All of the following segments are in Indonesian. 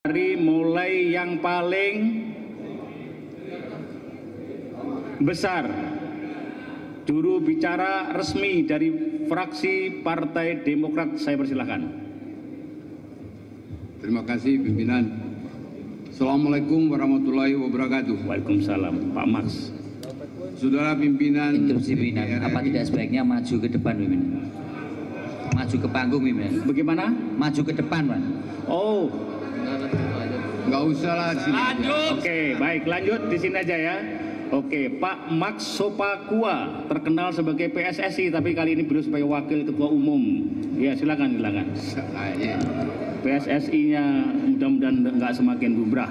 Dari mulai yang paling besar, juru bicara resmi dari fraksi Partai Demokrat, saya persilahkan. Terima kasih pimpinan. Assalamualaikum warahmatullahi wabarakatuh. Waalaikumsalam, Pak Max. Saudara pimpinan. Instruksi pimpinan, apa tidak sebaiknya maju ke depan pimpinan? Maju ke panggung pimpinan. Bagaimana? Maju ke depan, Pak. Oh, nggak usah lah sini. lanjut. Oke, baik, lanjut di sini aja ya. Oke, Pak Max Sopakua, terkenal sebagai PSSI, tapi kali ini beliau sebagai Wakil Ketua Umum. Ya, silakan. PSSI-nya mudah-mudahan nggak semakin bubrah.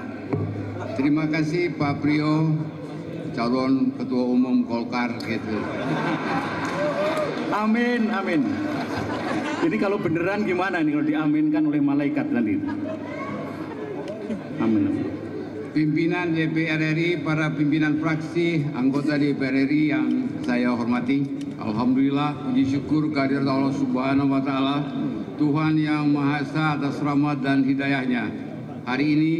Terima kasih Pak Priyo, calon Ketua Umum Golkar gitu. Amin, amin. Jadi kalau beneran gimana nih kalau diaminkan oleh malaikat nanti? Amin. Pimpinan DPR RI, para pimpinan fraksi, anggota DPR RI yang saya hormati, alhamdulillah, puji syukur kehadirat Allah Subhanahu wa Ta'ala, Tuhan yang Maha Esa atas rahmat dan hidayahnya. Hari ini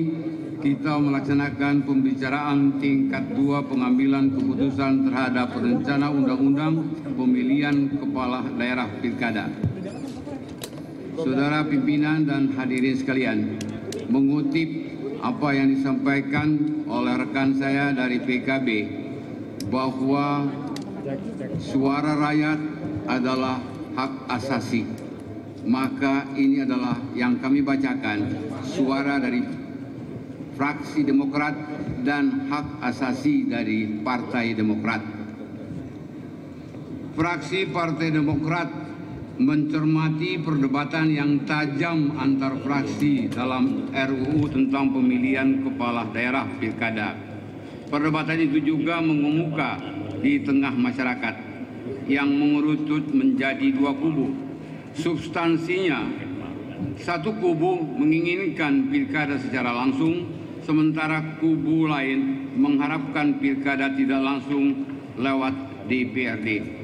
kita melaksanakan pembicaraan tingkat 2 pengambilan keputusan terhadap rencana undang-undang pemilihan kepala daerah pilkada. Saudara pimpinan dan hadirin sekalian, mengutip apa yang disampaikan oleh rekan saya dari PKB bahwa suara rakyat adalah hak asasi, maka ini adalah yang kami bacakan, suara dari fraksi Demokrat dan hak asasi dari Partai Demokrat. Fraksi Partai Demokrat mencermati perdebatan yang tajam antar fraksi dalam RUU tentang pemilihan kepala daerah pilkada. Perdebatan itu juga mengemuka di tengah masyarakat yang mengerucut menjadi dua kubu. Substansinya, satu kubu menginginkan pilkada secara langsung, sementara kubu lain mengharapkan pilkada tidak langsung lewat DPRD.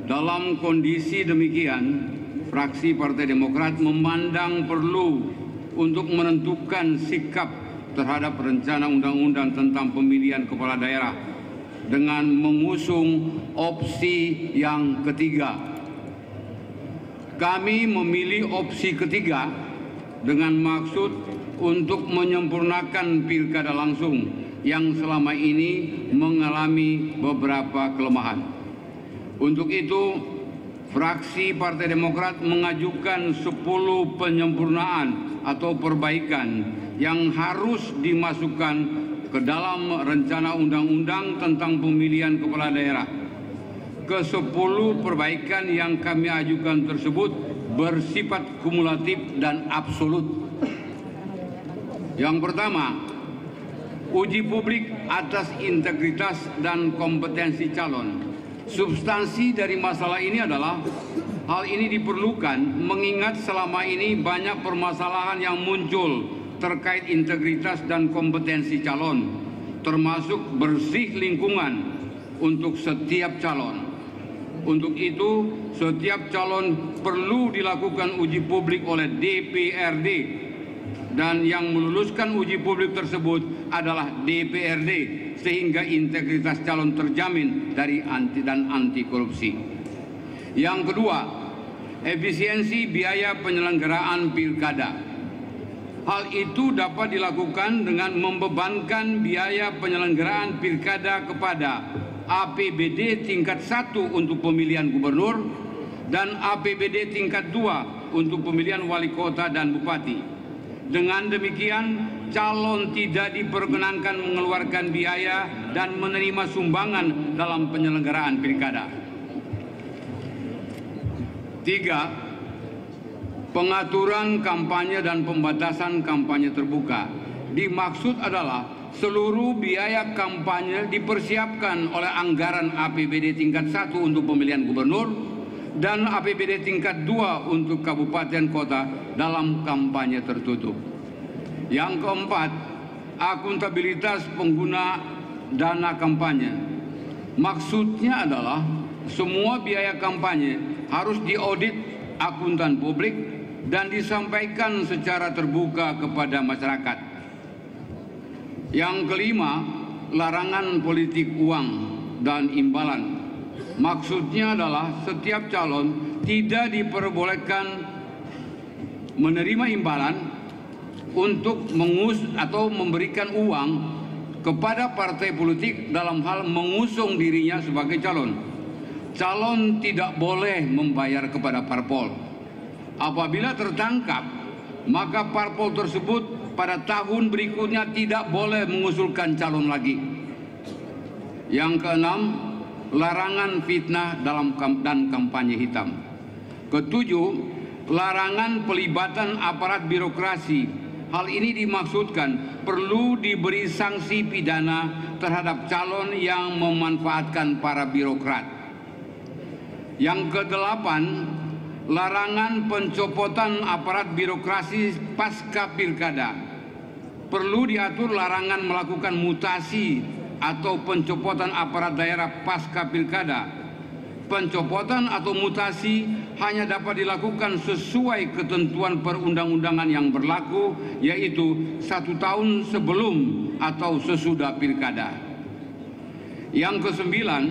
Dalam kondisi demikian, fraksi Partai Demokrat memandang perlu untuk menentukan sikap terhadap rencana undang-undang tentang pemilihan kepala daerah dengan mengusung opsi yang ketiga. Kami memilih opsi ketiga dengan maksud untuk menyempurnakan pilkada langsung yang selama ini mengalami beberapa kelemahan. Untuk itu, fraksi Partai Demokrat mengajukan 10 penyempurnaan atau perbaikan yang harus dimasukkan ke dalam rencana undang-undang tentang pemilihan kepala daerah. Ke-10 perbaikan yang kami ajukan tersebut bersifat kumulatif dan absolut. Yang pertama, uji publik atas integritas dan kompetensi calon. Substansi dari masalah ini adalah hal ini diperlukan mengingat selama ini banyak permasalahan yang muncul terkait integritas dan kompetensi calon, termasuk bersih lingkungan untuk setiap calon. Untuk itu, setiap calon perlu dilakukan uji publik oleh DPRD, dan yang meluluskan uji publik tersebut adalah DPRD, sehingga integritas calon terjamin dari anti korupsi. Yang kedua, efisiensi biaya penyelenggaraan pilkada. Hal itu dapat dilakukan dengan membebankan biaya penyelenggaraan pilkada kepada APBD tingkat 1 untuk pemilihan gubernur dan APBD tingkat 2 untuk pemilihan wali kota dan bupati. Dengan demikian, calon tidak diperkenankan mengeluarkan biaya dan menerima sumbangan dalam penyelenggaraan pilkada. 3. Pengaturan kampanye dan pembatasan kampanye terbuka. Dimaksud adalah seluruh biaya kampanye dipersiapkan oleh anggaran APBD tingkat 1 untuk pemilihan gubernur dan APBD tingkat 2 untuk kabupaten kota dalam kampanye tertutup. Yang keempat, akuntabilitas pengguna dana kampanye. Maksudnya adalah semua biaya kampanye harus diaudit akuntan publik dan disampaikan secara terbuka kepada masyarakat. Yang kelima, larangan politik uang dan imbalan. Maksudnya adalah setiap calon tidak diperbolehkan menerima imbalan untuk atau memberikan uang kepada partai politik dalam hal mengusung dirinya sebagai calon. Calon tidak boleh membayar kepada parpol. Apabila tertangkap, maka parpol tersebut pada tahun berikutnya tidak boleh mengusulkan calon lagi. Yang keenam, larangan fitnah dan kampanye hitam. Ketujuh, larangan pelibatan aparat birokrasi. Hal ini dimaksudkan perlu diberi sanksi pidana terhadap calon yang memanfaatkan para birokrat. Yang kedelapan, larangan pencopotan aparat birokrasi pasca pilkada. Perlu diatur larangan melakukan mutasi atau pencopotan aparat daerah pasca pilkada. Pencopotan atau mutasi hanya dapat dilakukan sesuai ketentuan perundang-undangan yang berlaku, yaitu 1 tahun sebelum atau sesudah pilkada. Yang kesembilan,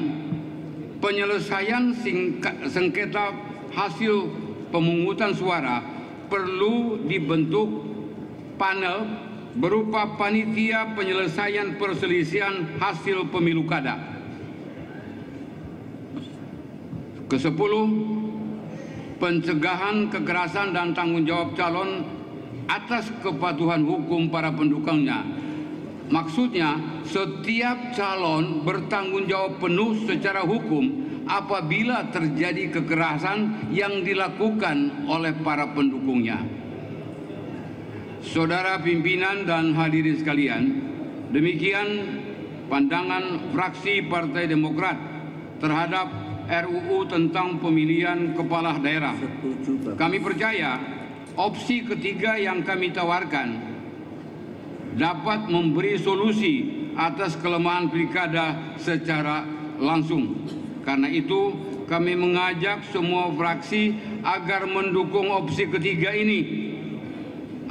penyelesaian sengketa hasil pemungutan suara perlu dibentuk panel berupa panitia penyelesaian perselisihan hasil pemilu kada. Kesepuluh, pencegahan kekerasan dan tanggung jawab calon atas kepatuhan hukum para pendukungnya. Maksudnya, setiap calon bertanggung jawab penuh secara hukum apabila terjadi kekerasan yang dilakukan oleh para pendukungnya. Saudara pimpinan dan hadirin sekalian, demikian pandangan fraksi Partai Demokrat terhadap RUU tentang pemilihan kepala daerah. Kami percaya opsi ketiga yang kami tawarkan dapat memberi solusi atas kelemahan pilkada secara langsung. Karena itu, kami mengajak semua fraksi agar mendukung opsi ketiga ini,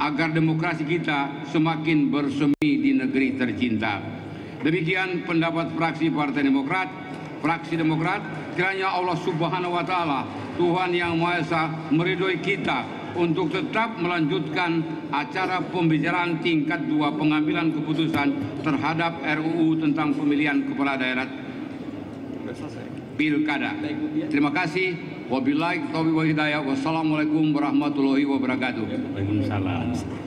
agar demokrasi kita semakin bersemi di negeri tercinta. Demikian pendapat fraksi Partai Demokrat. Fraksi Demokrat, kiranya Allah Subhanahu wa Ta'ala, Tuhan Yang Maha Esa, meridhoi kita untuk tetap melanjutkan acara pembicaraan tingkat 2 pengambilan keputusan terhadap RUU tentang pemilihan kepala daerah pilkada. Terima kasih. Wabillahi taufiq wal hidayah. Wassalamualaikum warahmatullahi wabarakatuh. Waalaikumsalam.